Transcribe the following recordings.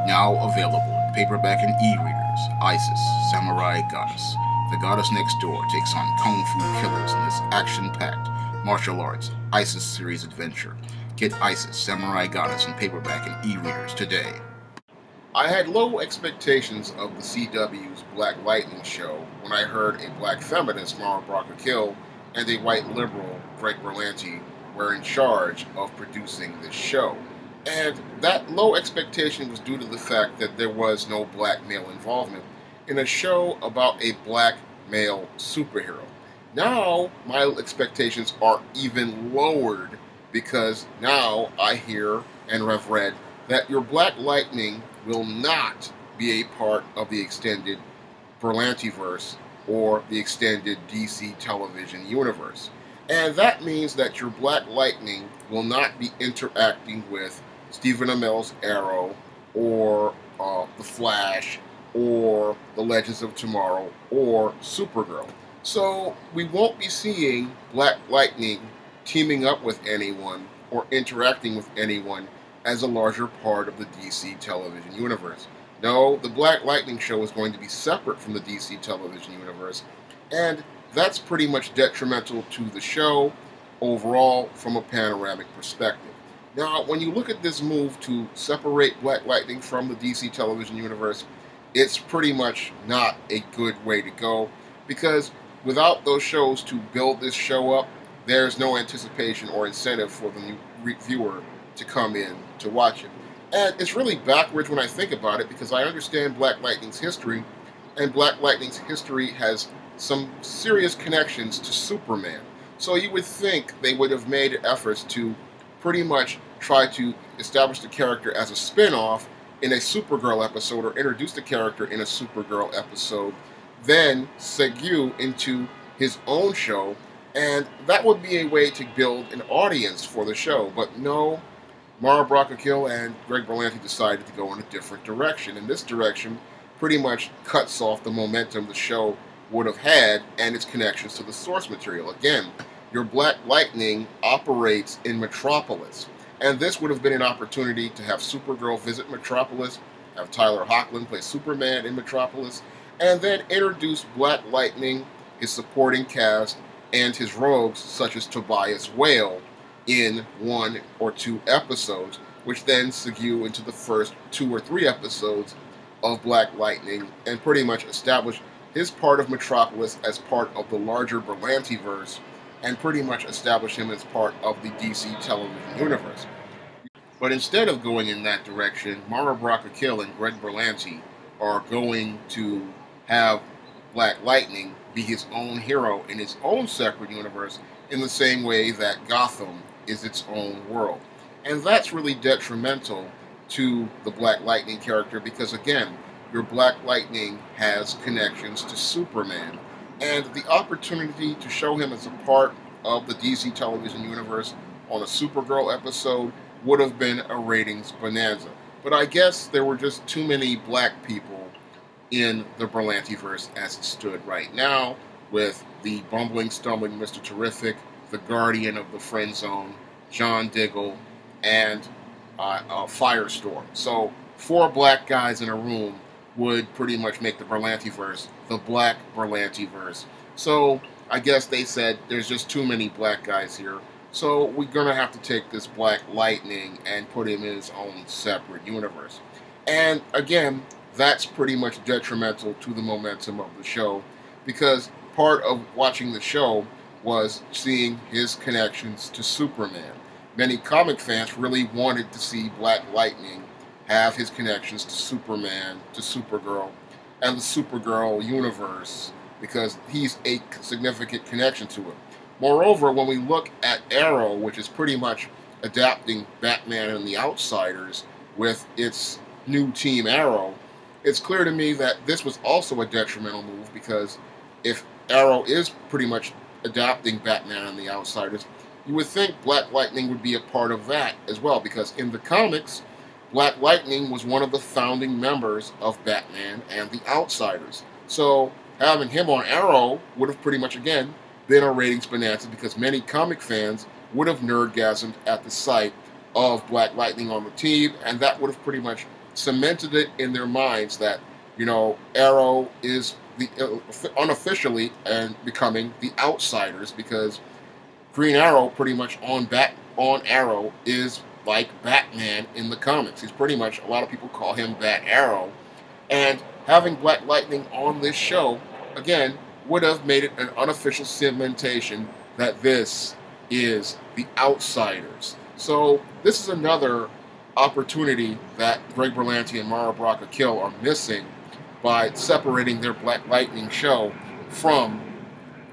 Now available in paperback and e-readers, Isis, Samurai Goddess. The goddess next door takes on kung fu killers in this action-packed martial arts Isis series adventure. Get Isis, Samurai Goddess in paperback and e-readers today. I had low expectations of the CW's Black Lightning show when I heard a black feminist, Mara Brock Akil, and a white liberal, Greg Berlanti, were in charge of producing this show. And that low expectation was due to the fact that there was no black male involvement in a show about a black male superhero. Now, my expectations are even lowered because now I hear and have read that your Black Lightning will not be a part of the extended Berlantiverse or the extended DC television universe. And that means that your Black Lightning will not be interacting with Stephen Amell's Arrow or The Flash or The Legends of Tomorrow or Supergirl. So we won't be seeing Black Lightning teaming up with anyone or interacting with anyone as a larger part of the DC television universe. No, the Black Lightning show is going to be separate from the DC television universe, and that's pretty much detrimental to the show overall from a panoramic perspective. Now, when you look at this move to separate Black Lightning from the DC television universe, it's pretty much not a good way to go, because without those shows to build this show up, there's no anticipation or incentive for the new viewer to come in to watch it. And it's really backwards when I think about it, because I understand Black Lightning's history, and Black Lightning's history has some serious connections to Superman. So you would think they would have made efforts to pretty much try to establish the character as a spin-off in a Supergirl episode, or introduce the character in a Supergirl episode, then segue into his own show, and that would be a way to build an audience for the show. But no, Mara Brock Akil and Greg Berlanti decided to go in a different direction, and this direction pretty much cuts off the momentum the show would have had and its connections to the source material. Again, your Black Lightning operates in Metropolis, and this would have been an opportunity to have Supergirl visit Metropolis, have Tyler Hoechlin play Superman in Metropolis, and then introduce Black Lightning, his supporting cast, and his rogues such as Tobias Whale in 1 or 2 episodes, which then segue into the first 2 or 3 episodes of Black Lightning and pretty much establish his part of Metropolis as part of the larger Berlantiverse, and pretty much establish him as part of the DC television universe. But instead of going in that direction, Mara Brock Akil and Greg Berlanti are going to have Black Lightning be his own hero in his own separate universe, in the same way that Gotham is its own world. And that's really detrimental to the Black Lightning character, because again, your Black Lightning has connections to Superman, and the opportunity to show him as a part of the DC television universe on a Supergirl episode would have been a ratings bonanza. But I guess there were just too many black people in the Berlantiverse as it stood right now, with the bumbling, stumbling Mr. Terrific, the Guardian of the Friend Zone, John Diggle, and Firestorm. So 4 black guys in a room would pretty much make the Berlantiverse the Black Berlantiverse. So I guess they said there's just too many black guys here, so we're going to have to take this Black Lightning and put him in his own separate universe. And again, that's pretty much detrimental to the momentum of the show, because part of watching the show was seeing his connections to Superman. Many comic fans really wanted to see Black Lightning have his connections to Superman, to Supergirl, and the Supergirl universe, because he's a significant connection to it. Moreover, when we look at Arrow, which is pretty much adapting Batman and the Outsiders with its new Team Arrow, it's clear to me that this was also a detrimental move, because if Arrow is pretty much adapting Batman and the Outsiders, you would think Black Lightning would be a part of that as well, because in the comics, Black Lightning was one of the founding members of Batman and the Outsiders. So having him on Arrow would have pretty much, again, been a ratings bonanza, because many comic fans would have nerdgasmed at the sight of Black Lightning on the team, and that would have pretty much cemented it in their minds that, you know, Arrow is the unofficially and becoming the outsiders, because Green Arrow pretty much on Arrow is like Batman in the comics. He's pretty much, a lot of people call him Bat Arrow, and having Black Lightning on this show again would have made it an unofficial cementation that this is the outsiders. So this is another opportunity that Greg Berlanti and Mara Braca Kill are missing by separating their Black Lightning show from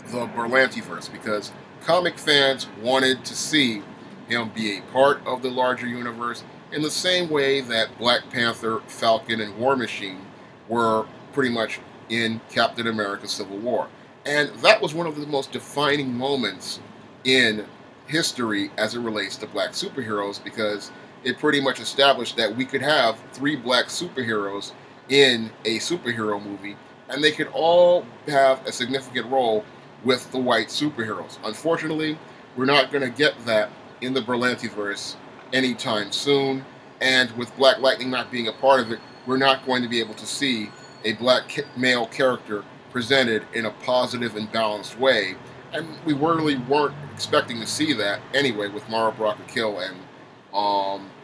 the Berlantiverse, because comic fans wanted to see him be a part of the larger universe in the same way that Black Panther, Falcon, and War Machine were pretty much in Captain America Civil War. And that was one of the most defining moments in history as it relates to black superheroes, because it pretty much established that we could have 3 black superheroes in a superhero movie, and they could all have a significant role with the white superheroes. Unfortunately, we're not going to get that in the Berlantiverse anytime soon, and with Black Lightning not being a part of it, we're not going to be able to see a black male character presented in a positive and balanced way, and we really weren't expecting to see that anyway with Mara Braca Kill and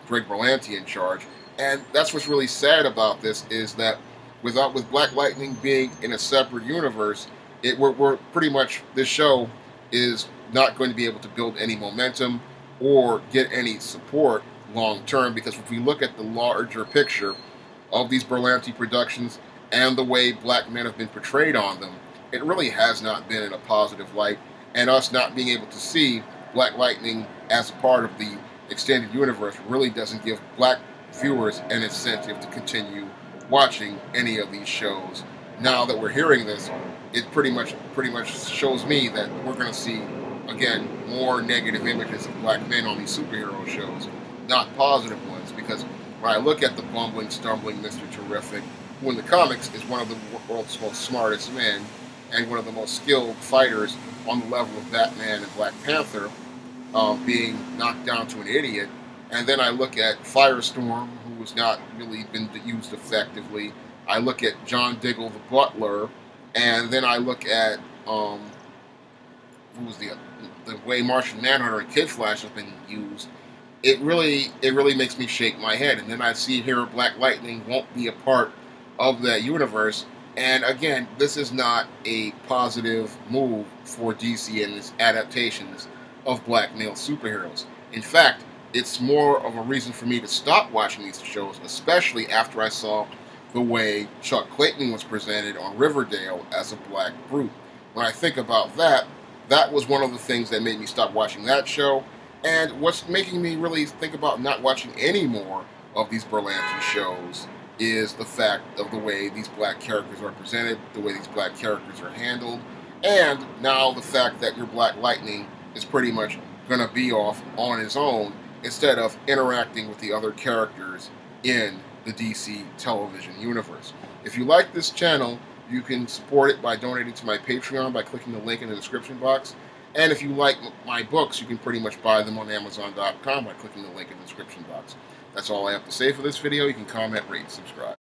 Greg Berlanti in charge. And that's what's really sad about this, is that with Black Lightning being in a separate universe, we're pretty much, this show is not going to be able to build any momentum or get any support long term, because if we look at the larger picture of these Berlanti productions and the way black men have been portrayed on them, it really has not been in a positive light, and us not being able to see Black Lightning as a part of the extended universe really doesn't give black viewers an incentive to continue watching any of these shows. Now that we're hearing this, it pretty much shows me that we're going to see, again, more negative images of black men on these superhero shows, not positive ones, because when I look at the bumbling, stumbling Mr. Terrific, who in the comics is one of the world's most smartest men and one of the most skilled fighters on the level of Batman and Black Panther, being knocked down to an idiot, and then I look at Firestorm, who has not really been used effectively. I look at John Diggle the Butler, and then I look at who was the way Martian Manhunter and Kid Flash have been used. It really makes me shake my head. And then I see here Black Lightning won't be a part of that universe. And again, this is not a positive move for DC and its adaptations of black male superheroes. In fact, it's more of a reason for me to stop watching these shows, especially after I saw the way Chuck Clayton was presented on Riverdale as a black brute. When I think about that, that was one of the things that made me stop watching that show. And what's making me really think about not watching any more of these Berlanti shows is the fact of the way these black characters are presented, the way these black characters are handled, and now the fact that your Black Lightning is pretty much going to be off on his own instead of interacting with the other characters in the DC television universe. If you like this channel, you can support it by donating to my Patreon by clicking the link in the description box. And if you like my books, you can pretty much buy them on Amazon.com by clicking the link in the description box. That's all I have to say for this video. You can comment, rate, and subscribe.